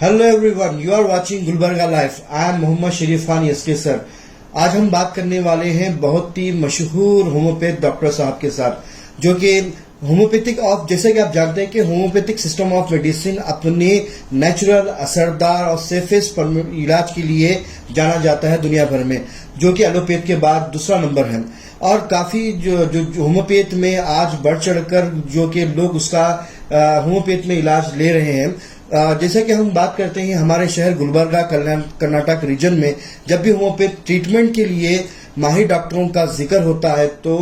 Hello everyone, you are watching Gulbarga life. I am Mohammed Sharif Khan SK sir. आज हम बात करने वाले हैं बहुत ही मशहूर होम्योपैथ डॉक्टर साहब के साथ, जो कि होम्योपैथिक ऑफ, जैसे कि आप जानते हैं कि होम्योपैथिक सिस्टम ऑफ मेडिसिन अपने नेचुरल, असरदार और सेफेस्ट इलाज के लिए जाना जाता है दुनिया भर में, जो कि एलोपैथ के बाद दूसरा नंबर है। और काफी जो होम्योपैथ में आज बढ़ चढ़कर जो कि लोग उसका होम्योपैथ में इलाज ले रहे हैं। जैसे कि हम बात करते हैं हमारे शहर गुलबर्गा कर्नाटक रीजन में जब भी होम्योपैथ ट्रीटमेंट के लिए माहिर डॉक्टरों का जिक्र होता है तो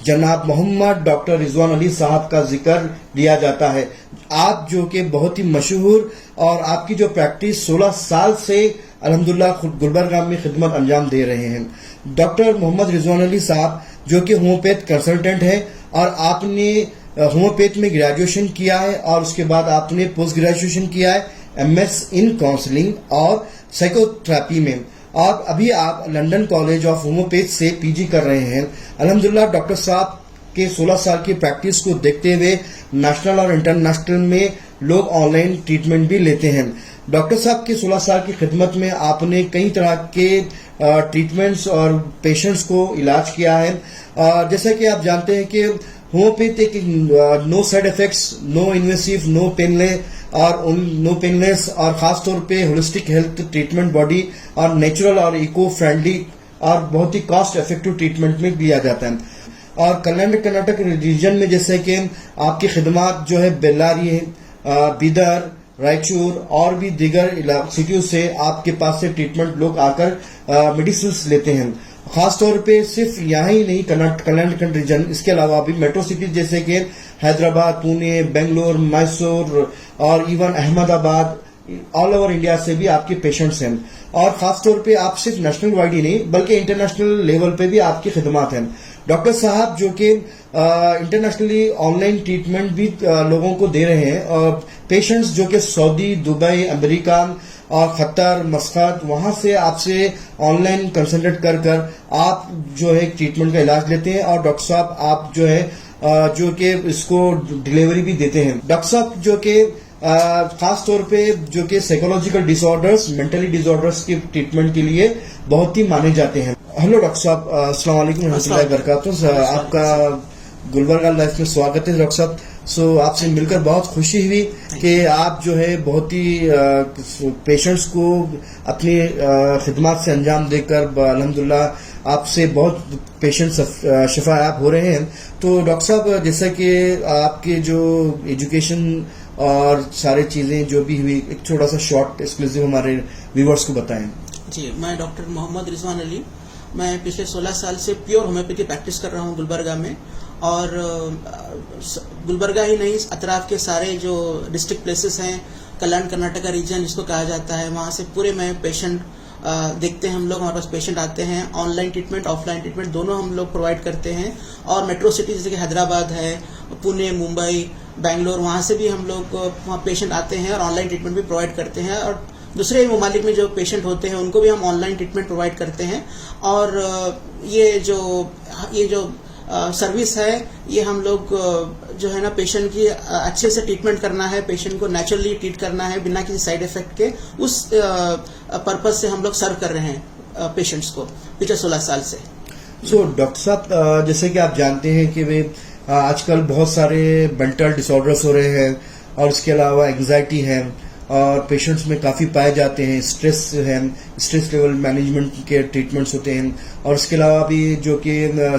जनाब मोहम्मद डॉक्टर रिजवान अली साहब का जिक्र लिया जाता है। आप जो कि बहुत ही मशहूर और आपकी जो प्रैक्टिस 16 साल से अल्हम्दुलिल्लाह गुलबर्गा में खिदमत अंजाम दे रहे हैं। डॉक्टर मोहम्मद रिजवान अली साहब जो कि होम्योपैथ कंसल्टेंट है और आपने होम्योपैथ में ग्रेजुएशन किया है और उसके बाद आपने पोस्ट ग्रेजुएशन किया है एमएस इन काउंसलिंग और साइकोथेरेपी में, और अभी आप लंदन कॉलेज ऑफ होम्योपैथ से पीजी कर रहे हैं। अल्हम्दुलिल्लाह डॉक्टर साहब के 16 साल की प्रैक्टिस को देखते हुए नेशनल और इंटरनेशनल में लोग ऑनलाइन ट्रीटमेंट भी लेते हैं। डॉक्टर साहब के 16 साल की खिदमत में आपने कई तरह के ट्रीटमेंट्स और पेशेंट्स को इलाज किया है। जैसा कि आप जानते हैं कि होम्योपैथ एक no side effects, no invasive, no painless और खास तौर पे होलिस्टिक हेल्थ ट्रीटमेंट बॉडी और नेचुरल और इको फ्रेंडली और बहुत ही कॉस्ट इफेक्टिव ट्रीटमेंट में दिया जाता है। और कर्नाटक रीजन में जैसे कि आपकी खिदमत जो है बेल्लारी, बीदर, रायचूर और भी दीगर सिटियों से आपके पास से ट्रीटमेंट लोग आकर मेडिसिन लेते हैं। खास तौर पे सिर्फ यहाँ ही नहीं कर्नाटक रीजन, इसके अलावा भी मेट्रो सिटी जैसे कि हैदराबाद, पुणे, बेंगलोर, मैसूर और even Ahmedabad, all over India से भी आपके पेशेंट्स हैं। और खास तौर पे आप सिर्फ नेशनल वाइड ही नहीं बल्कि इंटरनेशनल लेवल पे भी आपकी खिदमत हैं। डॉक्टर साहब जो कि इंटरनेशनली ऑनलाइन ट्रीटमेंट भी लोगों को दे रहे हैं, और पेशेंट्स जो कि सऊदी, दुबई, अमेरिका और कतर, मस्कत, वहां से आपसे ऑनलाइन कंसल्टेट कर आप जो है ट्रीटमेंट का इलाज लेते हैं। और डॉक्टर साहब आप जो है जो कि इसको डिलीवरी भी देते हैं। डॉक्टर साहब जो कि खास तौर पे जो कि साइकोलॉजिकल डिसऑर्डर्स, मेंटली डिसऑर्डर्स के ट्रीटमेंट के लिए बहुत ही माने जाते हैं। हेलो डॉक्टर साहब, अस्सलाम वालेकुम रहमतुल्लाहि व बरकातहू। आपका गुलबर्गा लाइफ में स्वागत है डॉक्टर साहब। आपसे मिलकर बहुत खुशी हुई कि आप जो है बहुत ही पेशेंट्स को अपनी खिदमत से अंजाम देकर अल्हम्दुलिल्लाह आपसे बहुत पेशेंट शिफायाब हो रहे हैं। तो डॉक्टर साहब, जैसा कि आपके जो एजुकेशन और सारी चीजें जो भी हुई, एक छोटा सा शॉर्ट एक्सक्लूसिव हमारे व्यूवर्स को बताएं। जी, मैं डॉक्टर मोहम्मद रिजवान अली, मैं पिछले 16 साल से प्योर होम्योपैथी प्रैक्टिस कर रहा हूँ गुलबर्गा में। और गुलबर्गा ही नहीं, अतराफ के सारे जो डिस्ट्रिक्ट प्लेसेस हैं, कल्याण कर्नाटक रीजन जिसको कहा जाता है, वहाँ से पूरे में पेशेंट देखते हैं हम लोग। हमारे पास पेशेंट आते हैं, ऑनलाइन ट्रीटमेंट, ऑफलाइन ट्रीटमेंट दोनों हम लोग प्रोवाइड करते हैं। और मेट्रो सिटी जैसे कि हैदराबाद है, पुणे, मुंबई, बेंगलोर, वहाँ से भी हम लोग वहाँ पेशेंट आते हैं और ऑनलाइन ट्रीटमेंट भी प्रोवाइड करते हैं। और दूसरे ममालिक में जो पेशेंट होते हैं उनको भी हम ऑनलाइन ट्रीटमेंट प्रोवाइड करते हैं। और ये जो सर्विस है, ये हम लोग जो है ना, पेशेंट की अच्छे से ट्रीटमेंट करना है, पेशेंट को नेचुरली ट्रीट करना है बिना किसी साइड इफेक्ट के, उस पर्पज से हम लोग सर्व कर रहे हैं पेशेंट्स को पिछले 16 साल से। डॉक्टर साहब, जैसे कि आप जानते हैं कि वे आजकल बहुत सारे मेंटल डिसऑर्डर्स हो रहे हैं और इसके अलावा एंग्जाइटी है और पेशेंट्स में काफी पाए जाते हैं, स्ट्रेस है, स्ट्रेस लेवल मैनेजमेंट के ट्रीटमेंट्स होते हैं। और इसके अलावा भी जो कि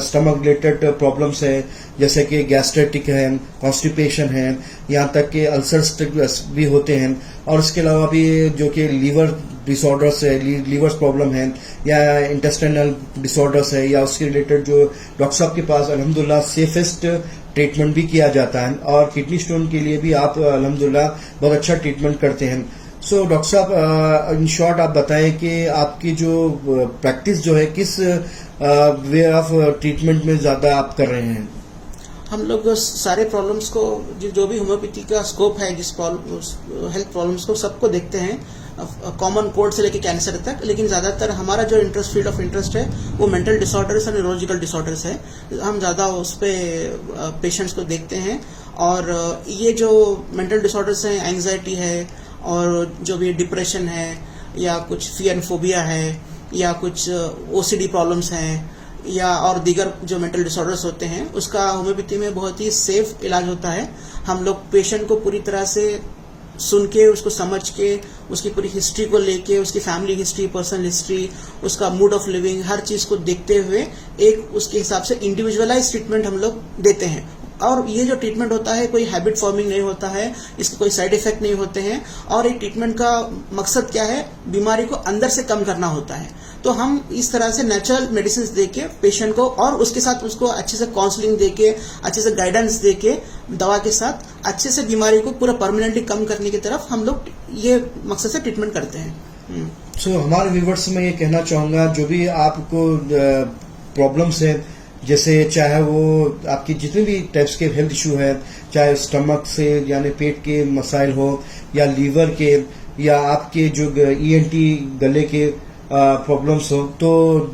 स्टमक रिलेटेड प्रॉब्लम्स है, जैसे कि गैस्ट्रेटिक है, कॉन्स्टिपेशन है, यहाँ तक कि अल्सर्स भी होते हैं। और इसके अलावा भी जो कि लीवर डिसऑर्डर्स है, लीवर प्रॉब्लम है या इंटेस्टाइनल डिसऑर्डर्स है, या उसके रिलेटेड जो डॉक्टर साहब के पास अल्हम्दुलिल्लाह सेफेस्ट ट्रीटमेंट भी किया जाता है। और किडनी स्टोन के लिए भी आप अल्हम्दुलिल्लाह बहुत अच्छा ट्रीटमेंट करते हैं। डॉक्टर साहब, इन शॉर्ट आप बताएं कि आपकी जो प्रैक्टिस जो है किस वे ऑफ ट्रीटमेंट में ज्यादा आप कर रहे हैं? हम लोग सारे प्रॉब्लम्स को, जो भी होम्योपैथी का स्कोप है, जिस हेल्थ प्रॉब्लम्स को सबको देखते हैं, कॉमन कोल्ड से लेकर कैंसर तक। लेकिन ज्यादातर हमारा जो फील्ड ऑफ इंटरेस्ट है वो मेंटल डिसऑर्डर्स और न्यूरोलॉजिकल डिसऑर्डर्स है। हम ज्यादा उस पे पेशेंट्स को देखते हैं। और ये जो मेंटल डिसऑर्डर्स हैं, एंग्जाइटी है और जो भी डिप्रेशन है या कुछ फियर एंड फोबिया है या कुछ ओसीडी प्रॉब्लम्स हैं या और दीगर जो मेंटल डिसऑर्डर्स होते हैं, उसका होम्योपैथी में बहुत ही सेफ इलाज होता है। हम लोग पेशेंट को पूरी तरह से सुन के, उसको समझ के, उसकी पूरी हिस्ट्री को लेके, उसकी फैमिली हिस्ट्री, पर्सनल हिस्ट्री, उसका मूड ऑफ लिविंग, हर चीज को देखते हुए एक उसके हिसाब से इंडिविजुअलाइज ट्रीटमेंट हम लोग देते हैं। और ये जो ट्रीटमेंट होता है कोई हैबिट फॉर्मिंग नहीं होता है, इसके कोई साइड इफेक्ट नहीं होते हैं। और ये ट्रीटमेंट का मकसद क्या है, बीमारी को अंदर से कम करना होता है। तो हम इस तरह से नेचुरल मेडिसिन देके पेशेंट को, और उसके साथ उसको अच्छे से काउंसलिंग देके, अच्छे से गाइडेंस देके, दवा के साथ अच्छे से बीमारी को पूरा परमानेंटली कम करने की तरफ हम लोग ये मकसद से ट्रीटमेंट करते हैं। सो हमारे व्यूवर्स में ये कहना चाहूंगा, जो भी आपको प्रॉब्लम्स है, जैसे चाहे वो आपकी जितने भी टाइप्स के हेल्थ इशू है, चाहे स्टमक से यानी पेट के मसाइल हो या लीवर के या आपके जो ईएनटी गले के प्रॉब्लम्स हो, तो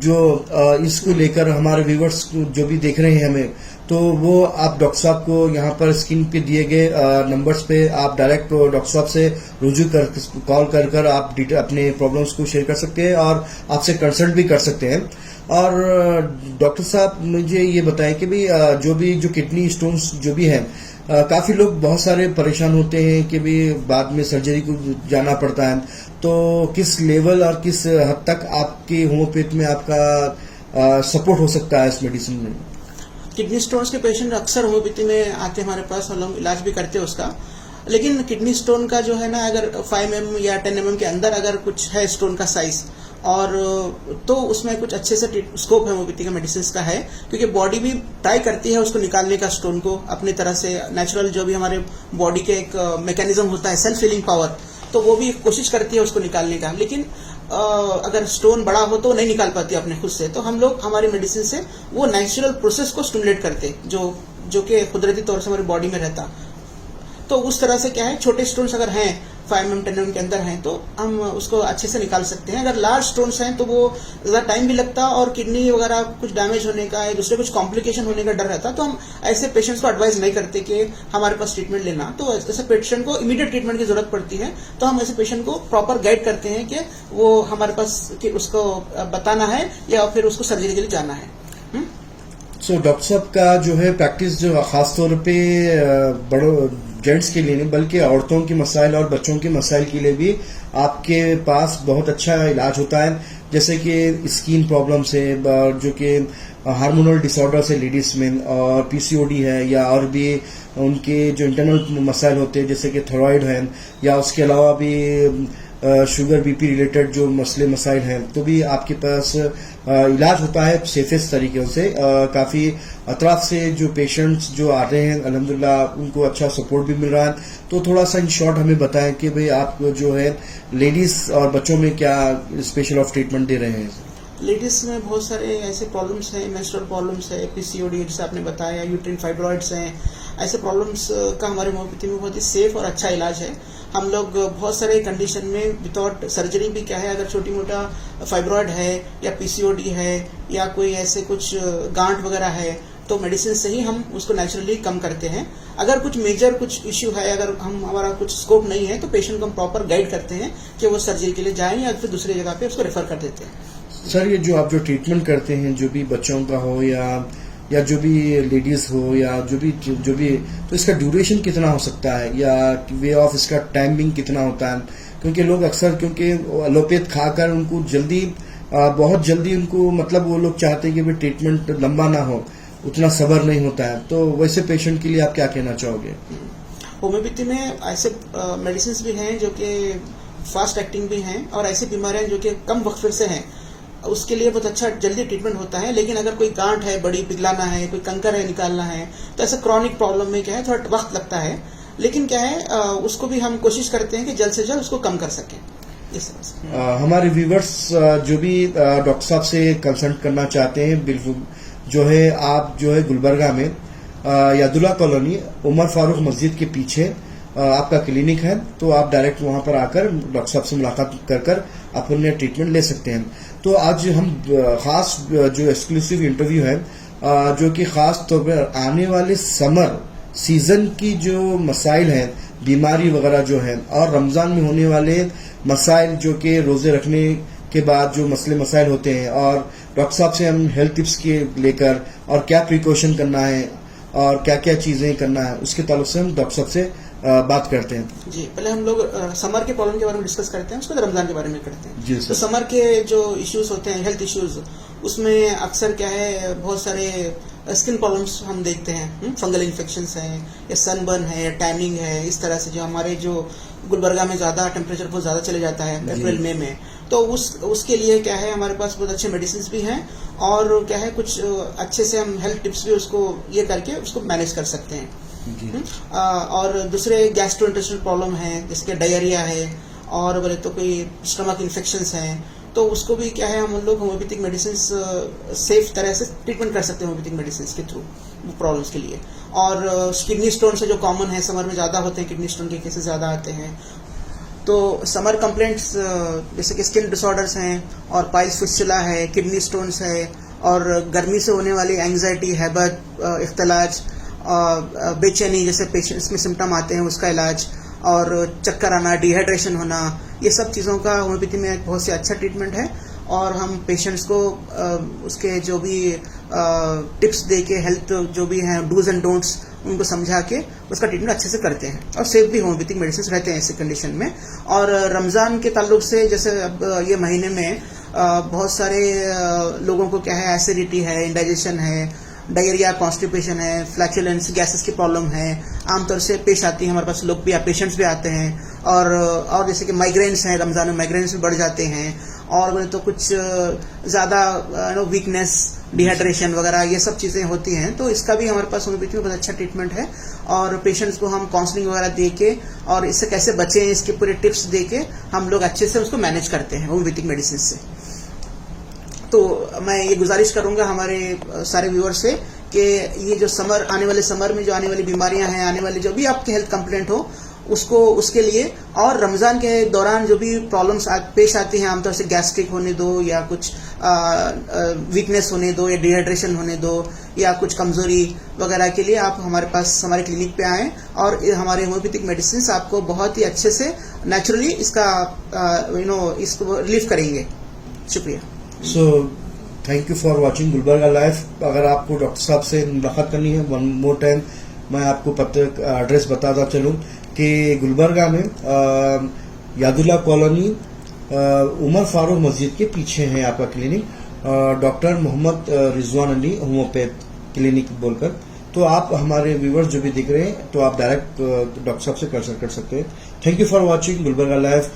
जो इसको लेकर हमारे व्यूवर्स जो भी देख रहे हैं हमें, तो वो आप डॉक्टर साहब को यहाँ पर स्क्रीन पे दिए गए नंबर्स पे आप डायरेक्ट डॉक्टर साहब से रुजू कर कॉल कर आप अपने प्रॉब्लम्स को शेयर कर सकते हैं और आपसे कंसल्ट भी कर सकते हैं। और डॉक्टर साहब मुझे ये बताएं कि भाई जो किडनी स्टोन्स जो भी हैं, काफी लोग बहुत सारे परेशान होते हैं कि भी बाद में सर्जरी को जाना पड़ता है, तो किस लेवल और किस हद तक आपके होम्योपैथ में आपका सपोर्ट हो सकता है इस मेडिसिन में? किडनी स्टोन्स के पेशेंट अक्सर होम्योपैथी में आते हैं हमारे पास, और हम इलाज भी करते हैं उसका। लेकिन किडनी स्टोन का जो है ना, अगर 5 mm या 10 mm के अंदर अगर कुछ है स्टोन का साइज, और तो उसमें कुछ अच्छे से स्कोप है होम्योपैथी का मेडिसिन का है, क्योंकि बॉडी भी ट्राई करती है उसको निकालने का, स्टोन को अपनी तरह से नेचुरल जो भी हमारे बॉडी के एक मैकेनिज्म होता है, सेल्फ हीलिंग पावर, तो वो भी कोशिश करती है उसको निकालने का। लेकिन अगर स्टोन बड़ा हो तो नहीं निकाल पाती अपने खुद से, तो हम लोग हमारी मेडिसिन से वो नेचुरल प्रोसेस को स्टिमुलेट करते, जो कि कुदरती तौर से हमारी बॉडी में रहता। तो उस तरह से क्या है, छोटे स्टोन्स अगर हैं 5 mm 10 mm के अंदर हैं तो हम उसको अच्छे से निकाल सकते हैं। अगर लार्ज स्टोन्स हैं तो वो ज़्यादा टाइम भी लगता और किडनी वगैरह कुछ डैमेज होने का या दूसरे कुछ कॉम्प्लिकेशन होने का डर रहता, तो हम ऐसे पेशेंट्स को एडवाइस नहीं करते कि हमारे पास ट्रीटमेंट लेना। तो ऐसे पेशेंट को इमीडिएट ट्रीटमेंट की जरूरत पड़ती है, तो हम ऐसे पेशेंट को प्रॉपर गाइड करते हैं कि वो हमारे पास कि उसको बताना है या फिर उसको सर्जरी के लिए जाना है। सो डॉक्टर साहब का जो है प्रैक्टिस जो खासतौर पे बड़ों जेंट्स के लिए नहीं बल्कि औरतों के मसाइल और बच्चों के मसाइल के लिए भी आपके पास बहुत अच्छा इलाज होता है, जैसे कि स्किन प्रॉब्लम्स है, जो कि हार्मोनल डिसऑर्डर्स है लेडीज में, और पीसीओडी है, या और भी उनके जो इंटरनल मसाइल होते हैं जैसे कि थायराइड है, या उसके अलावा भी शुगर बीपी रिलेटेड जो मसले मसाइल हैं, तो भी आपके पास इलाज होता है सेफेस्ट तरीके से। काफ़ी अतराफ से जो पेशेंट्स जो आ रहे हैं अल्हम्दुलिल्लाह उनको अच्छा सपोर्ट भी मिल रहा है। तो थोड़ा सा इन शॉर्ट हमें बताएं कि भाई आप जो है लेडीज और बच्चों में क्या स्पेशल ऑफ ट्रीटमेंट दे रहे हैं? लेडीज में बहुत सारे ऐसे प्रॉब्लम्स हैं, मेंस्ट्रुअल प्रॉब्लम्स है, पीसीओडी जैसे आपने बताया, यूट्रिन फाइब्रॉइड्स हैं, ऐसे प्रॉब्लम्स का हमारे होम्योपैथी में बहुत ही सेफ और अच्छा इलाज है। हम लोग बहुत सारे कंडीशन में विदाउट सर्जरी भी क्या है, अगर छोटी मोटा फाइब्रॉइड है या पीसीओडी है या कोई ऐसे कुछ गांठ वगैरह है, तो मेडिसिन से ही हम उसको नेचुरली कम करते हैं। अगर कुछ मेजर कुछ इश्यू है, अगर हमारा कुछ स्कोप नहीं है, तो पेशेंट को हम प्रॉपर गाइड करते हैं कि वो सर्जरी के लिए जाएं या फिर दूसरी जगह पे उसको रेफर कर देते हैं। सर, ये जो आप जो ट्रीटमेंट करते हैं, जो भी बच्चों का हो या जो भी लेडीज हो या जो भी तो इसका ड्यूरेशन कितना हो सकता है, या वे ऑफ इसका टाइमिंग कितना होता है? क्योंकि लोग अक्सर क्योंकि एलोपैथ खाकर उनको बहुत जल्दी उनको मतलब वो लोग चाहते हैं कि भाई ट्रीटमेंट लंबा ना हो, उतना सब्र नहीं होता है, तो वैसे पेशेंट के लिए आप क्या कहना चाहोगे? होम्योपैथी में ऐसे मेडिसिन भी हैं जो कि फास्ट एक्टिंग भी हैं, और ऐसी बीमारियां जो कि कम वक्त से हैं उसके लिए बहुत अच्छा जल्दी ट्रीटमेंट होता है। लेकिन अगर कोई गांठ है बड़ी पिघलाना है, कोई कंकर है निकालना है, तो ऐसा क्रॉनिक प्रॉब्लम में क्या है थोड़ा वक्त लगता है। लेकिन क्या है उसको भी हम कोशिश करते हैं कि जल्द से जल्द उसको कम कर सकें। हमारे व्यूवर्स जो भी डॉक्टर साहब से कंसल्ट करना चाहते हैं, बिल्कुल जो है आप जो है गुलबर्गा में यादुल्ला कॉलोनी उमर फारूक मस्जिद के पीछे आपका क्लिनिक है, तो आप डायरेक्ट वहां पर आकर डॉक्टर साहब से मुलाकात कर अपने ट्रीटमेंट ले सकते हैं। तो आज हम खास जो एक्सक्लूसिव इंटरव्यू है, जो कि खास तौर पर आने वाले समर सीजन की जो मसाइल हैं बीमारी वगैरह जो है और रमजान में होने वाले मसाइल जो कि रोजे रखने के बाद जो मसले मसाइल होते हैं, और डॉक्टर साहब से हम हेल्थ टिप्स के लेकर और क्या प्रिकॉशन करना है और क्या क्या चीजें करना है उसके ताल्लुक से हम डॉक्टर साहब से बात करते हैं। जी, पहले हम लोग समर के प्रॉब्लम के बारे में डिस्कस करते हैं, उसके बाद रमजान के बारे में करते हैं। जी सर। तो समर के जो इश्यूज होते हैं, हेल्थ इश्यूज, उसमें अक्सर क्या है, बहुत सारे स्किन प्रॉब्लम्स हम देखते हैं, फंगल इन्फेक्शंस हैं या सनबर्न है या टैनिंग है, इस तरह से जो हमारे जो गुलबर्गा में ज्यादा टेम्परेचर बहुत ज्यादा चले जाता है अप्रैल मई में, तो उसके लिए क्या है, हमारे पास बहुत अच्छे मेडिसिन भी हैं और क्या है, कुछ अच्छे से हम हेल्थ टिप्स भी उसको ये करके उसको मैनेज कर सकते हैं। और दूसरे गैस्ट्रोइंटेस्टाइनल प्रॉब्लम है, जैसे डायरिया है और बोले तो कोई स्टमक इन्फेक्शंस हैं, तो उसको भी क्या है, हम लोग होम्योपैथिक मेडिसिन सेफ तरह से ट्रीटमेंट कर सकते हैं होम्योपैथिक मेडिसिन के थ्रू प्रॉब्लम्स के लिए। और किडनी स्टोन से जो कॉमन है, समर में ज्यादा होते हैं, किडनी स्टोन के केसेस ज्यादा आते हैं। तो समर कंप्लेंट्स जैसे कि स्किन डिसऑर्डर्स हैं और पाइल्स फिस्टुला है, किडनी स्टोन्स है, और गर्मी से होने वाली एंग्जाइटी, हैबत, इख्तिलाज, बेचैनी जैसे पेशेंट्स में सिम्टम आते हैं, उसका इलाज, और चक्कर आना, डिहाइड्रेशन होना, ये सब चीज़ों का होम्योपैथी में एक बहुत से अच्छा ट्रीटमेंट है। और हम पेशेंट्स को उसके जो भी टिप्स दे के, हेल्थ जो भी हैं डूज एंड डोंट्स, उनको समझा के उसका ट्रीटमेंट अच्छे से करते हैं और सेफ भी होम्योपैथिक मेडिसिन रहते हैं ऐसे कंडीशन में। और रमज़ान के ताल्लुक से जैसे अब ये महीने में बहुत सारे लोगों को क्या है, एसिडिटी है, इंडाइजेशन है, डायरिया, कॉन्स्टिपेशन है, फ्लैचुलेंस, गैसेस की प्रॉब्लम है, आमतौर से पेश आती है। हमारे पास लोग भी, पेशेंट्स भी आते हैं। और जैसे कि माइग्रेन्स हैं, रमज़ान में माइग्रेन्स भी बढ़ जाते हैं, और बोले तो कुछ ज़्यादा वीकनेस, डिहाइड्रेशन वगैरह, ये सब चीज़ें होती हैं। तो इसका भी हमारे पास होम्योपैथी में बहुत अच्छा ट्रीटमेंट है और पेशेंट्स को हम काउंसलिंग वगैरह दे के और इससे कैसे बचें, इसके पूरे टिप्स दे के हम लोग अच्छे से उसको मैनेज करते हैं होम्योपैथिक मेडिसिन से। तो मैं ये गुजारिश करूंगा हमारे सारे व्यूअर्स से कि ये जो समर, आने वाले समर में जो आने वाली बीमारियां हैं, आने वाली जो भी आपकी हेल्थ कंप्लेंट हो, उसके लिए, और रमज़ान के दौरान जो भी प्रॉब्लम्स पेश आती हैं, आमतौर से गैस्ट्रिक होने दो या कुछ वीकनेस होने दो या डिहाइड्रेशन होने दो या कुछ कमजोरी वगैरह के लिए आप हमारे पास, हमारे क्लिनिक पे आएँ और हमारे होम्योपैथिक मेडिसिन आपको बहुत ही अच्छे से नेचुरली इसका इसको रिलीफ करेंगे। शुक्रिया। So thank you for watching Gulbarga live. अगर आपको डॉक्टर साहब से मुलाकात करनी है, वन मोर टाइम मैं आपको एड्रेस बताता चलूँ कि गुलबर्गा में यादुल्ला कॉलोनी, उमर फारूक मस्जिद के पीछे है आपका clinic, doctor Mohammed Rizwan Ali homeopath clinic बोलकर। तो आप हमारे व्यूवर्स जो भी दिख रहे हैं, तो आप डायरेक्ट डॉक्टर साहब से कर सकते हैं। Thank you for watching Gulbarga live.